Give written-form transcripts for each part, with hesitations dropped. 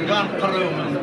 كاع نقريو منه.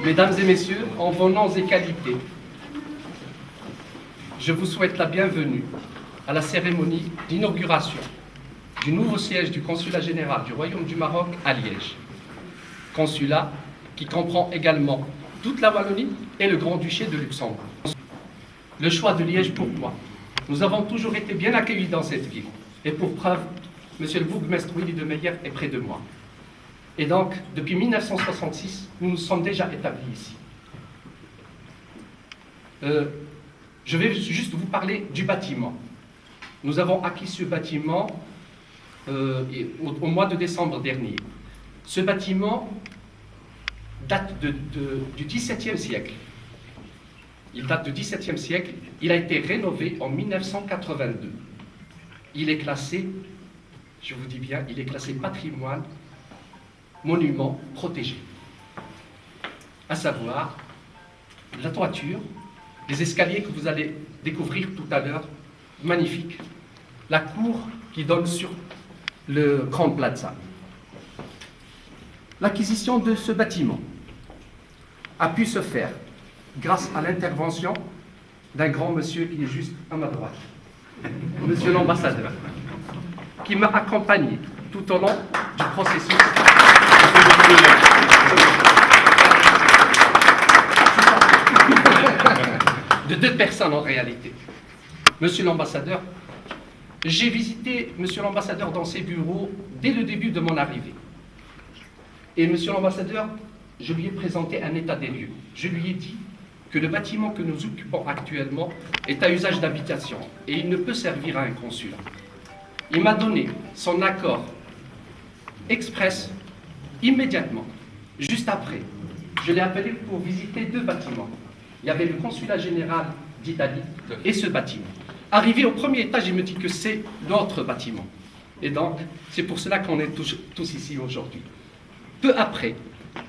Mesdames et messieurs, en vos noms et qualités, je vous souhaite la bienvenue à la cérémonie d'inauguration du nouveau siège du consulat général du Royaume du Maroc à Liège. Consulat qui comprend également toute la Wallonie et le Grand-Duché de Luxembourg. Le choix de Liège, pourquoi? Nous avons toujours été bien accueillis dans cette ville. Et pour preuve, monsieur le bourgmestre Willy de Meyer est près de moi. Et donc, depuis 1966, nous nous sommes déjà établis ici. Je vais juste vous parler du bâtiment. Nous avons acquis ce bâtiment au mois de décembre dernier. Ce bâtiment date du XVIIe siècle. Il date du XVIIe siècle. Il a été rénové en 1982. Il est classé, je vous dis bien, il est classé patrimoine, monument protégé. à savoir la toiture, les escaliers que vous allez découvrir tout à l'heure, magnifiques, la cour qui donne sur le Grand Plaza. L'acquisition de ce bâtiment a pu se faire grâce à l'intervention d'un grand monsieur qui est juste à ma droite, monsieur l'ambassadeur, qui m'a accompagné tout au long du processus de 2 personnes en réalité. Monsieur l'ambassadeur, j'ai visité monsieur l'ambassadeur dans ses bureaux dès le début de mon arrivée. Et monsieur l'ambassadeur, je lui ai présenté un état des lieux. Je lui ai dit que le bâtiment que nous occupons actuellement est à usage d'habitation et il ne peut servir à un consulat. Il m'a donné son accord express immédiatement, juste après. Je l'ai appelé pour visiter 2 bâtiments. Il y avait le consulat général d'Italie et ce bâtiment. Arrivé au premier étage, il me dit que c'est notre bâtiment. Et donc, c'est pour cela qu'on est tous ici aujourd'hui. Peu après,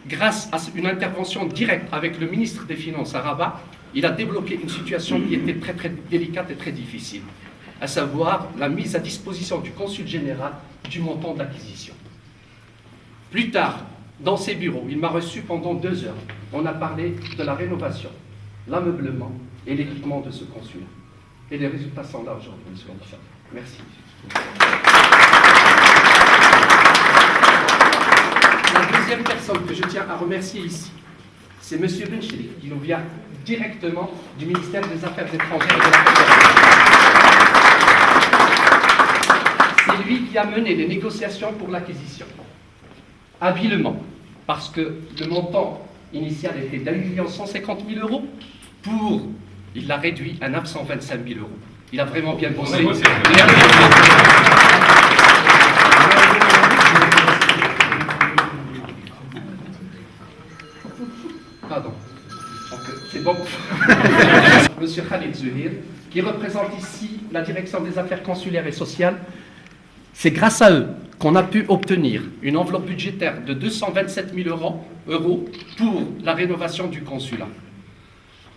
grâce à une intervention directe avec le ministre des Finances à Rabat, il a débloqué une situation qui était très très délicate et très difficile, à savoir la mise à disposition du consul général du montant d'acquisition. Plus tard, dans ses bureaux, il m'a reçu pendant 2 heures. On a parlé de la rénovation, l'ameublement et l'équipement de ce consulat. Et les résultats sont là aujourd'hui, monsieur l'ambassadeur. Merci. La deuxième personne que je tiens à remercier ici, c'est M. Benchiri, qui nous vient directement du ministère des Affaires étrangères et de la Fédération. C'est lui qui a mené les négociations pour l'acquisition. Habilement, parce que le montant initial était d'1 150 000 €. Il l'a réduit à 925 000 €. Il a vraiment bien bossé. Pardon. C'est bon. Monsieur Khalid Zuhir, qui représente ici la direction des affaires consulaires et sociales. C'est grâce à eux qu'on a pu obtenir une enveloppe budgétaire de 227 000 € pour la rénovation du consulat.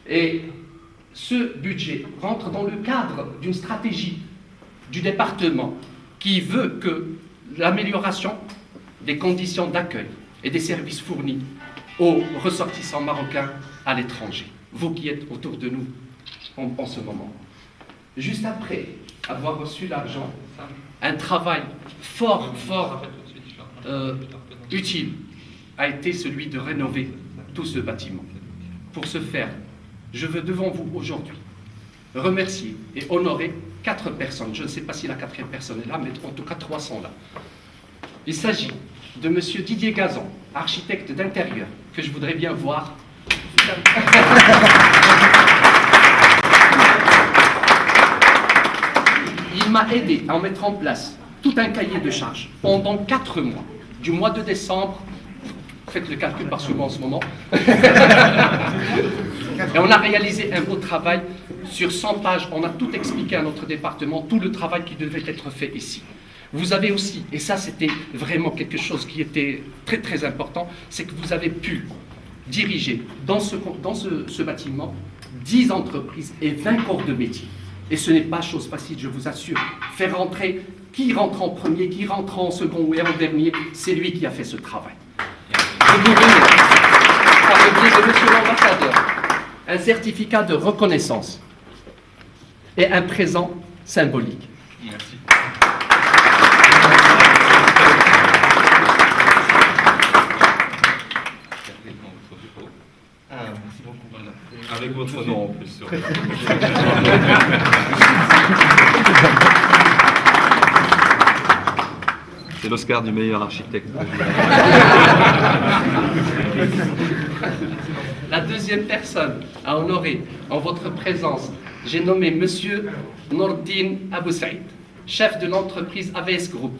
Et ce budget rentre dans le cadre d'une stratégie du département qui veut que l'amélioration des conditions d'accueil et des services fournis aux ressortissants marocains à l'étranger, vous qui êtes autour de nous en ce moment. Juste après avoir reçu l'argent, un travail fort utile a été celui de rénover tout ce bâtiment. Pour ce faire, je veux devant vous aujourd'hui remercier et honorer 4 personnes. Je ne sais pas si la 4e personne est là, mais en tout cas 3 sont là. Il s'agit de M. Didier Gazon, architecte d'intérieur, que je voudrais bien voir. Il m'a aidé à mettre en place tout un cahier de charges pendant 4 mois, du mois de décembre, faites le calcul parce que moi en ce moment, et on a réalisé un beau travail sur 100 pages, on a tout expliqué à notre département, tout le travail qui devait être fait ici. Vous avez aussi, et ça c'était vraiment quelque chose qui était très très important, c'est que vous avez pu diriger dans ce bâtiment 10 entreprises et 20 corps de métier. Et ce n'est pas chose facile, je vous assure. Faire rentrer, qui rentre en premier, qui rentre en second ou en dernier, c'est lui qui a fait ce travail. Je vous remets, par le biais de monsieur l'ambassadeur, un certificat de reconnaissance et un présent symbolique. Merci. Merci beaucoup. Avec votre nom en plus. C'est l'Oscar du meilleur architecte. La deuxième personne à honorer en votre présence, j'ai nommé Monsieur Nordine Abou Saïd, chef de l'entreprise AVS Group.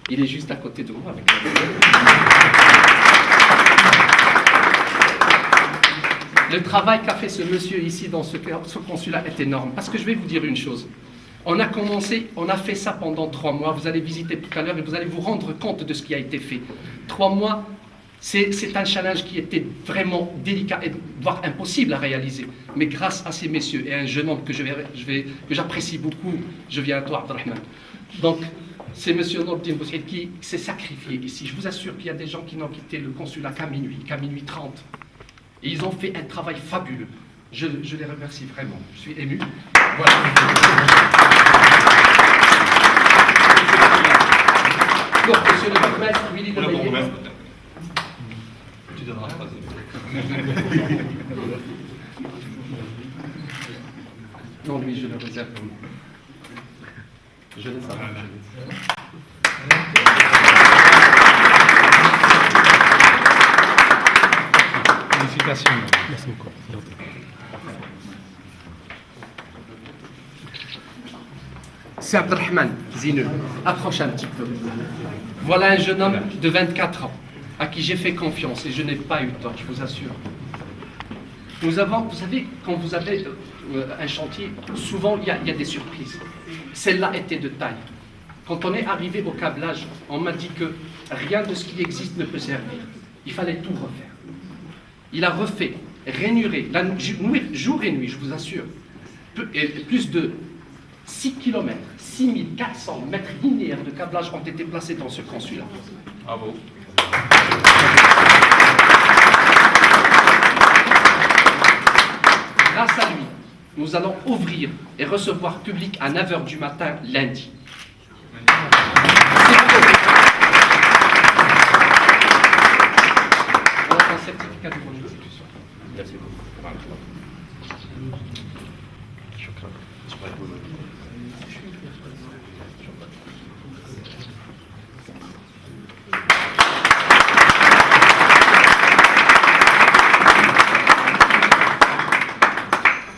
Il est juste à côté de moi. Le travail qu'a fait ce monsieur ici dans ce consulat est énorme. Parce que je vais vous dire une chose. On a fait ça pendant 3 mois. Vous allez visiter tout à l'heure et vous allez vous rendre compte de ce qui a été fait. 3 mois C'est un challenge qui était vraiment délicat, et voire impossible à réaliser. Mais grâce à ces messieurs et à un jeune homme que j'apprécie beaucoup, je viens à toi, Abdelrahman. Donc, c'est M. Nourdine Boussaïd qui s'est sacrifié ici. Je vous assure qu'il y a des gens qui n'ont quitté le consulat qu'à minuit 30. Et ils ont fait un travail fabuleux. Je les remercie vraiment. Je suis ému. Voilà. Donc, monsieur le bourgmestre, Willy de Meillet. Tu donneras la phrase. Non, lui, je le réserve pour moi. Je laisse ça. Félicitations. Merci beaucoup. C'est Abdelrahman Zineux. Approche un petit peu. Voilà un jeune homme de 24 ans à qui j'ai fait confiance et je n'ai pas eu tort, je vous assure. Nous avons, vous savez, quand vous avez un chantier, souvent il y a des surprises. Celle-là était de taille. Quand on est arrivé au câblage, on m'a dit que rien de ce qui existe ne peut servir. Il fallait tout refaire. Il a refait, rainuré, jour et nuit, je vous assure. Plus de 6 km, 6400 mètres linéaires de câblage ont été placés dans ce consulat. Bravo. Grâce à lui, nous allons ouvrir et recevoir public à 9h du matin lundi. Voilà un certificat de bonne exécution. Merci beaucoup.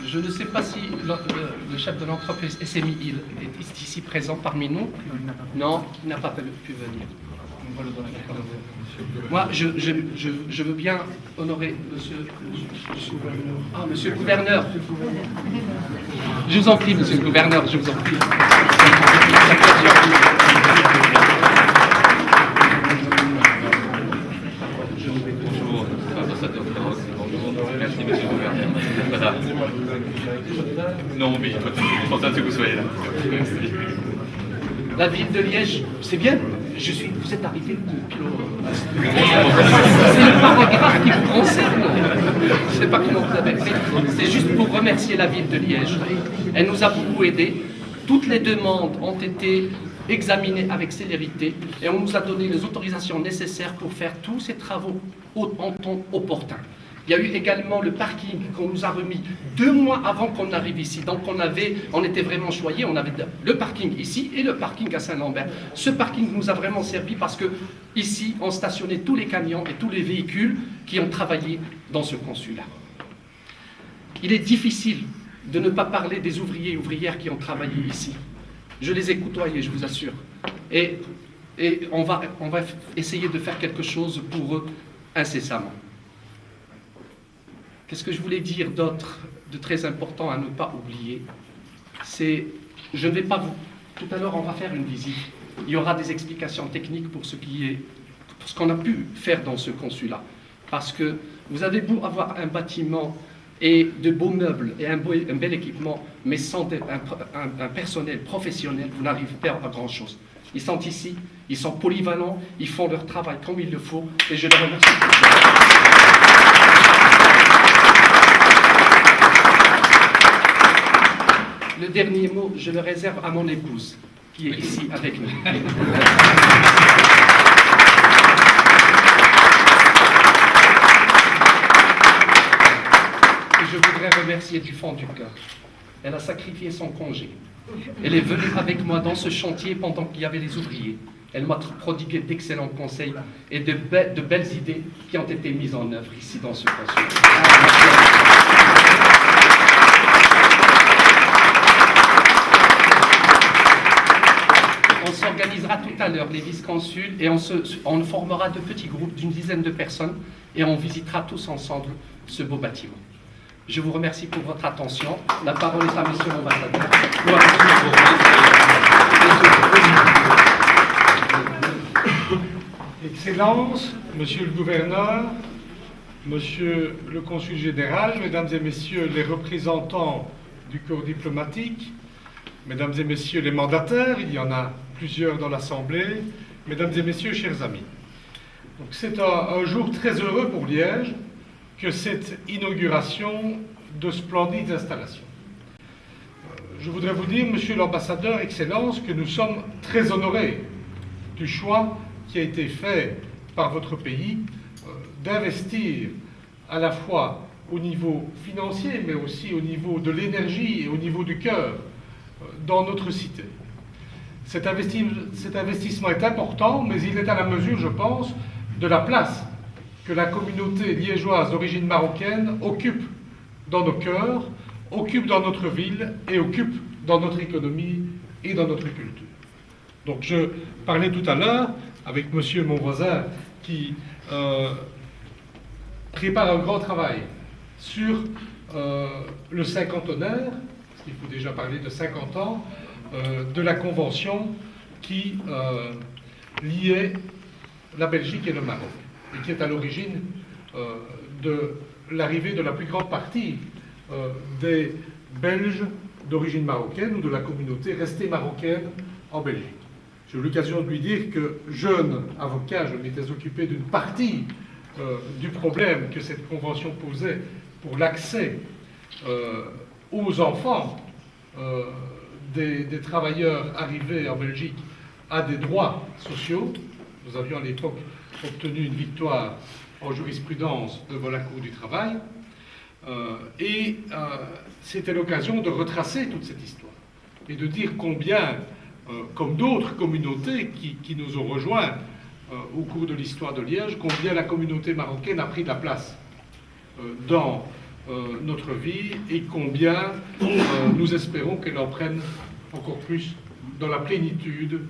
Je ne sais pas si le chef de l'entreprise SMI est ici présent parmi nous. Non, il n'a pas pu venir. Moi, je veux bien honorer monsieur le gouverneur. Je vous en prie, monsieur le gouverneur, je vous en prie. Bonjour, ambassadeur France. Bonjour. Merci, monsieur le gouverneur. Voilà. Non, mais je suis content que vous soyez là. Merci. La ville de Liège, c'est bien. Vous êtes arrivé depuis le... C'est le paragraphe qui vous concerne. Je ne sais pas comment vous avez fait. C'est juste pour remercier la ville de Liège. Elle nous a beaucoup aidés. Toutes les demandes ont été examinées avec célérité et on nous a donné les autorisations nécessaires pour faire tous ces travaux en temps opportun. Il y a eu également le parking qu'on nous a remis 2 mois avant qu'on arrive ici. Donc on était vraiment choyés. On avait le parking ici et le parking à Saint-Lambert. Ce parking nous a vraiment servi parce que ici, on stationnait tous les camions et tous les véhicules qui ont travaillé dans ce consulat. Il est difficile de ne pas parler des ouvriers et ouvrières qui ont travaillé ici. Je les ai côtoyés, je vous assure. Et on va essayer de faire quelque chose pour eux incessamment. Qu'est-ce que je voulais dire d'autre, de très important à ne pas oublier? C'est, je ne vais pas vous... Tout à l'heure, on va faire une visite. Il y aura des explications techniques pour ce qu'on a pu faire dans ce consulat. Parce que vous avez beau avoir un bâtiment et de beaux meubles et un bel équipement, mais sans un personnel professionnel, vous n'arrivez pas à grand-chose. Ils sont ici, ils sont polyvalents, ils font leur travail comme il le faut, et je les remercie pour ça. Le dernier mot, je le réserve à mon épouse, qui est ici avec nous. Et je voudrais remercier du fond du cœur. Elle a sacrifié son congé. Elle est venue avec moi dans ce chantier pendant qu'il y avait les ouvriers. Elle m'a prodigué d'excellents conseils et de belles idées qui ont été mises en œuvre ici dans ce consulat. On s'organisera tout à l'heure, les vice-consuls, et on formera de petits groupes d'une dizaine de personnes et on visitera tous ensemble ce beau bâtiment. Je vous remercie pour votre attention. La parole est à monsieur l'ambassadeur. Excellences, Monsieur le gouverneur, Monsieur le consul général, Mesdames et Messieurs les représentants du corps diplomatique, Mesdames et Messieurs les mandataires, il y en a plusieurs dans l'Assemblée, Mesdames et Messieurs, chers amis. Donc c'est un jour très heureux pour Liège que cette inauguration de splendides installations. Je voudrais vous dire, Monsieur l'ambassadeur, Excellence, que nous sommes très honorés du choix qui a été fait par votre pays d'investir à la fois au niveau financier, mais aussi au niveau de l'énergie et au niveau du cœur dans notre cité. Cet investissement est important, mais il est à la mesure, je pense, de la place que la communauté liégeoise d'origine marocaine occupe dans nos cœurs, occupe dans notre ville et occupe dans notre économie et dans notre culture. Donc je parlais tout à l'heure avec monsieur mon voisin qui prépare un grand travail sur le cinquantenaire, parce qu'il faut déjà parler de 50 ans, de la convention qui liait la Belgique et le Maroc, et qui est à l'origine de l'arrivée de la plus grande partie des Belges d'origine marocaine ou de la communauté restée marocaine en Belgique. J'ai eu l'occasion de lui dire que, jeune avocat, je m'étais occupé d'une partie du problème que cette convention posait pour l'accès aux enfants des travailleurs arrivés en Belgique à des droits sociaux. Nous avions à l'époque obtenu une victoire en jurisprudence devant la Cour du travail. C'était l'occasion de retracer toute cette histoire et de dire combien, comme d'autres communautés qui nous ont rejoints au cours de l'histoire de Liège, combien la communauté marocaine a pris de la place dans notre vie et combien nous espérons qu'elle en prenne encore plus dans la plénitude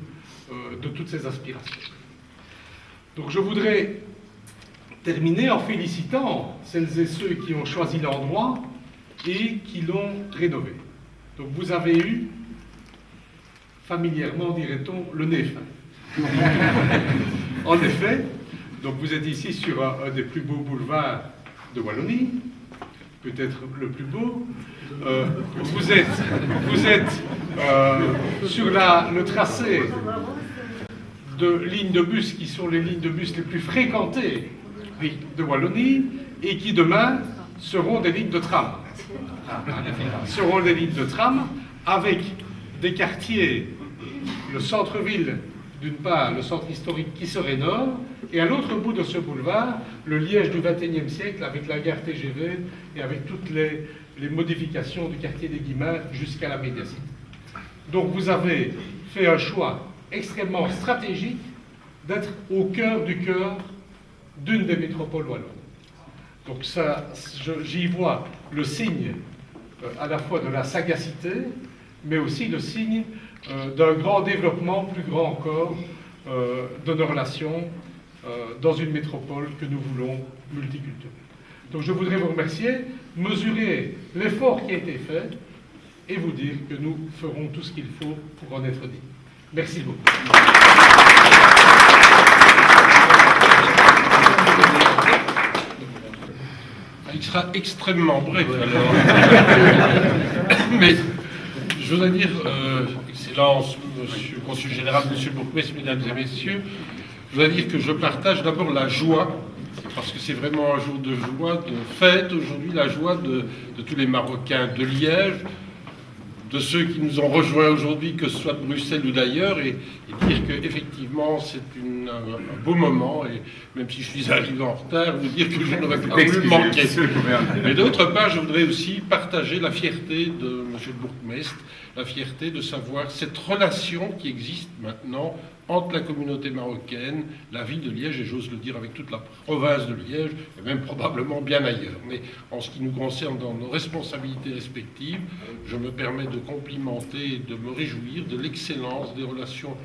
de toutes ses aspirations. Donc je voudrais terminer en félicitant celles et ceux qui ont choisi l'endroit et qui l'ont rénové. Donc vous avez eu, familièrement dirait-on, le nez fin. En effet, donc vous êtes ici sur un des plus beaux boulevards de Wallonie, peut-être le plus beau. Vous êtes sur le tracé de lignes de bus qui sont les lignes de bus les plus fréquentées de Wallonie et qui demain seront des lignes de tram. Seront des lignes de tram avec des quartiers, le centre-ville d'une part, le centre historique qui se rénove, et à l'autre bout de ce boulevard, le Liège du XXIe siècle avec la gare TGV et avec toutes les modifications du quartier des Guillemins jusqu'à la médiacité. Donc vous avez fait un choix extrêmement stratégique d'être au cœur du cœur d'une des métropoles wallonnes. Donc ça, j'y vois le signe à la fois de la sagacité, mais aussi le signe d'un grand développement, plus grand encore, de nos relations dans une métropole que nous voulons multiculturelle. Donc je voudrais vous remercier, mesurer l'effort qui a été fait et vous dire que nous ferons tout ce qu'il faut pour en être dit. Merci beaucoup. Il sera extrêmement bref alors. Mais je voudrais dire, Excellence, Monsieur le Consul Général, Monsieur le Bourgmestre, Mesdames et Messieurs, je voudrais dire que je partage d'abord la joie, parce que c'est vraiment un jour de joie, de fête aujourd'hui, la joie de tous les Marocains de Liège, de ceux qui nous ont rejoints aujourd'hui, que ce soit de Bruxelles ou d'ailleurs, et dire qu'effectivement c'est un beau moment, et même si je suis arrivé en retard, vous dire que je n'aurais pas voulu le manquer. Mais d'autre part, je voudrais aussi partager la fierté de Monsieur le Bourgmestre, la fierté de savoir cette relation qui existe maintenant entre la communauté marocaine, la ville de Liège, et j'ose le dire avec toute la province de Liège, et même probablement bien ailleurs. Mais en ce qui nous concerne dans nos responsabilités respectives, je me permets de complimenter et de me réjouir de l'excellence des relations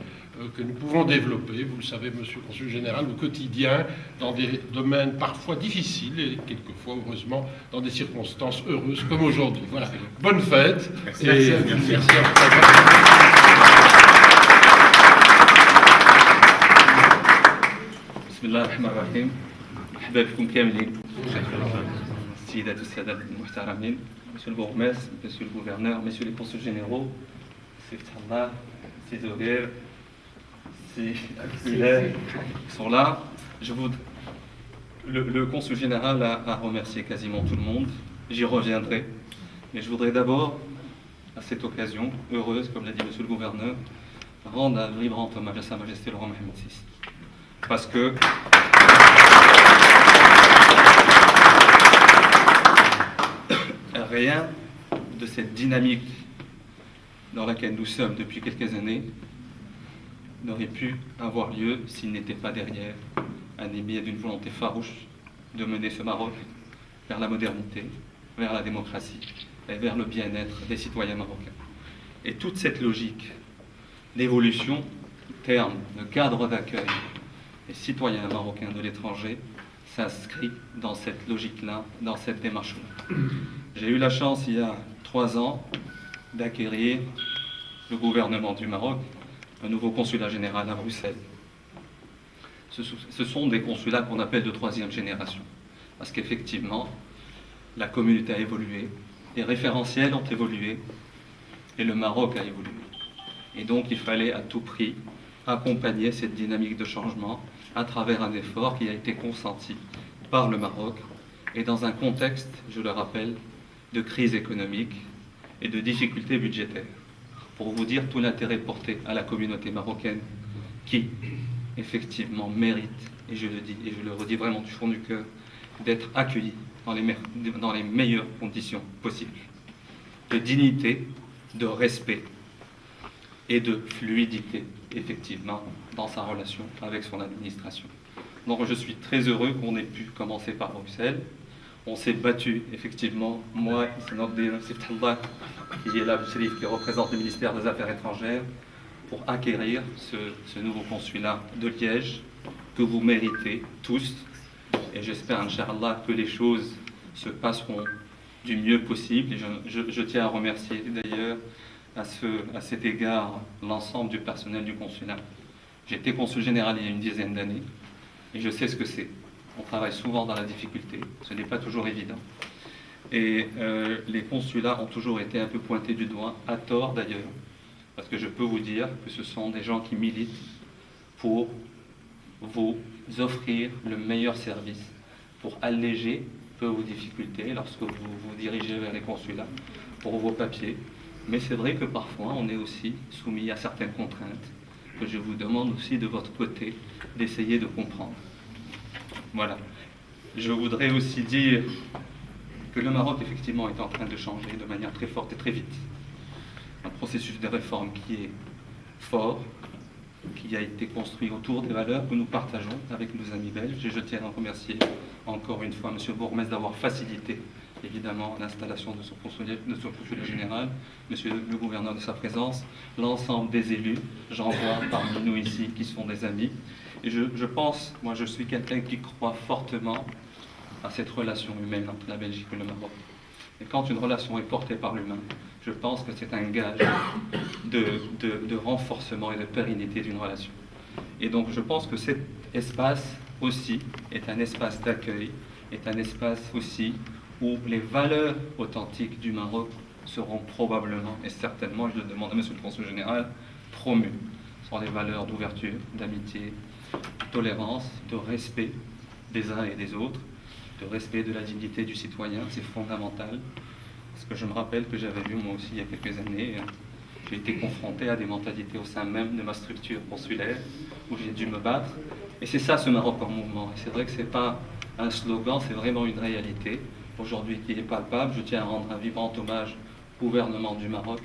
que nous pouvons développer, vous le savez, Monsieur le Consul Général, au quotidien, dans des domaines parfois difficiles et quelquefois, heureusement, dans des circonstances heureuses comme aujourd'hui. Voilà, bonne fête. Merci. Et Merci. merci à vous. بسم الله الرحمن الرحيم. مرحبا بكم كاملين. السيدات والسادة المحترمين. Monsieur le bourgmestre, monsieur le gouverneur, messieurs les consuls généraux, si Fathallah, si Zoguer, si Hilaire, qui sont là. Le consul général a remercié quasiment tout le monde. J'y reviendrai. Mais je voudrais d'abord, à cette occasion heureuse, comme l'a dit monsieur le gouverneur, rendre un vibrant hommage à Sa Majesté le roi Mohammed VI. Parce que rien de cette dynamique dans laquelle nous sommes depuis quelques années n'aurait pu avoir lieu s'il n'était pas derrière animé d'une volonté farouche de mener ce Maroc vers la modernité, vers la démocratie et vers le bien-être des citoyens marocains. Et toute cette logique d'évolution, terme de cadre d'accueil des citoyens marocains de l'étranger, s'inscrit dans cette logique-là, dans cette démarche-là. J'ai eu la chance, il y a 3 ans, d'acquérir le gouvernement du Maroc, un nouveau consulat général à Bruxelles. Ce sont des consulats qu'on appelle de 3e génération, parce qu'effectivement, la communauté a évolué, les référentiels ont évolué, et le Maroc a évolué. Et donc, il fallait à tout prix accompagner cette dynamique de changement à travers un effort qui a été consenti par le Maroc, et dans un contexte, je le rappelle, de crise économique et de difficultés budgétaires. Pour vous dire tout l'intérêt porté à la communauté marocaine qui, effectivement, mérite, et je le dis et je le redis vraiment du fond du cœur, d'être accueillie dans les meilleures conditions possibles, de dignité, de respect et de fluidité, effectivement, dans sa relation avec son administration. Donc je suis très heureux qu'on ait pu commencer par Bruxelles. On s'est battu, effectivement, moi, Siftallah, qui est là, qui représente le ministère des Affaires étrangères, pour acquérir ce nouveau consulat de Liège, que vous méritez tous. Et j'espère, Inch'Allah, que les choses se passeront du mieux possible. Et je tiens à remercier d'ailleurs à cet égard l'ensemble du personnel du consulat. J'étais consul général il y a une dizaine d'années, et je sais ce que c'est. On travaille souvent dans la difficulté, ce n'est pas toujours évident. Et les consulats ont toujours été un peu pointés du doigt, à tort d'ailleurs, parce que je peux vous dire que ce sont des gens qui militent pour vous offrir le meilleur service, pour alléger peu vos difficultés lorsque vous vous dirigez vers les consulats, pour vos papiers. Mais c'est vrai que parfois on est aussi soumis à certaines contraintes, que je vous demande aussi de votre côté d'essayer de comprendre. Voilà. Je voudrais aussi dire que le Maroc, effectivement, est en train de changer de manière très forte et très vite. Un processus de réforme qui est fort, qui a été construit autour des valeurs que nous partageons avec nos amis belges. Et je tiens à remercier encore une fois M. Bourgmestre d'avoir facilité, évidemment, l'installation de son consulat général, M. le gouverneur de sa présence, l'ensemble des élus, j'en vois parmi nous ici, qui sont des amis. Et je pense, moi je suis quelqu'un qui croit fortement à cette relation humaine entre la Belgique et le Maroc. Et quand une relation est portée par l'humain, je pense que c'est un gage de renforcement et de pérennité d'une relation. Et donc je pense que cet espace aussi est un espace d'accueil, est un espace aussi où les valeurs authentiques du Maroc seront probablement et certainement, je le demande à M. le Consul général, promues. Ce sont les valeurs d'ouverture, d'amitié, de tolérance, de respect des uns et des autres, de respect de la dignité du citoyen, c'est fondamental. Parce que je me rappelle que j'avais vu moi aussi il y a quelques années, j'ai été confronté à des mentalités au sein même de ma structure consulaire, où j'ai dû me battre. Et c'est ça ce Maroc en mouvement. Et c'est vrai que ce n'est pas un slogan, c'est vraiment une réalité, aujourd'hui qui est palpable. Je tiens à rendre un vibrant hommage au gouvernement du Maroc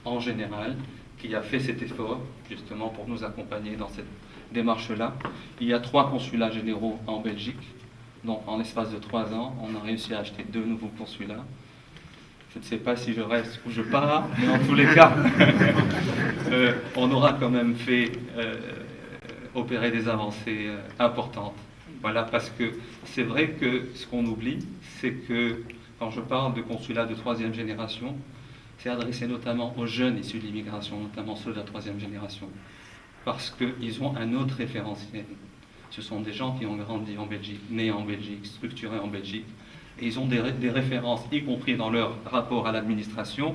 en général, qui a fait cet effort justement pour nous accompagner dans cette démarche-là. Il y a 3 consulats généraux en Belgique, donc en l'espace de 3 ans, on a réussi à acheter 2 nouveaux consulats. Je ne sais pas si je reste ou je pars, mais en tous les cas, on aura quand même fait opérer des avancées importantes. Voilà, parce que c'est vrai que ce qu'on oublie, c'est que quand je parle de consulats de 3e génération, c'est adressé notamment aux jeunes issus de l'immigration, notamment ceux de la 3e génération, parce qu'ils ont un autre référentiel. Ce sont des gens qui ont grandi en Belgique, nés en Belgique, structurés en Belgique, et ils ont des références, y compris dans leur rapport à l'administration,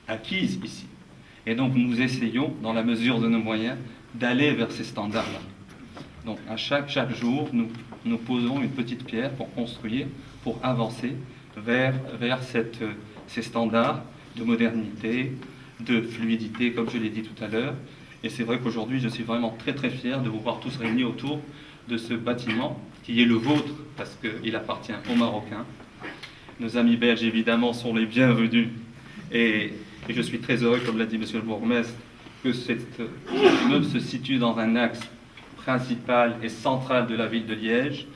acquises ici. Et donc nous essayons, dans la mesure de nos moyens, d'aller vers ces standards-là. Donc à chaque jour, nous posons une petite pierre pour construire, pour avancer vers ces standards de modernité, de fluidité, comme je l'ai dit tout à l'heure. Et c'est vrai qu'aujourd'hui, je suis vraiment très très fier de vous voir tous réunis autour de ce bâtiment qui est le vôtre, parce qu'il appartient aux Marocains. Nos amis belges, évidemment, sont les bienvenus. Et je suis très heureux, comme l'a dit monsieur le bourgmestre, que cet immeuble se situe dans un axe principal et central de la ville de Liège.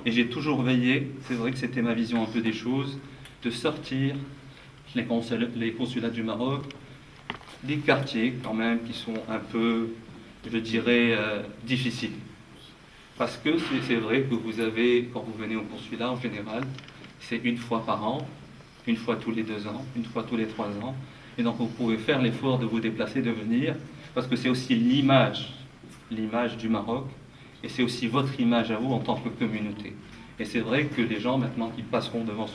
Et j'ai toujours veillé, c'est vrai que c'était ma vision un peu des choses, de sortir les consulats du Maroc des quartiers quand même qui sont un peu, je dirais, difficiles. Parce que c'est vrai que vous avez, quand vous venez au consulat en général, c'est une fois par an, une fois tous les 2 ans, une fois tous les 3 ans. Et donc vous pouvez faire l'effort de vous déplacer, de venir, parce que c'est aussi l'image du Maroc, et c'est aussi votre image à vous en tant que communauté. Et c'est vrai que les gens maintenant qui passeront devant ce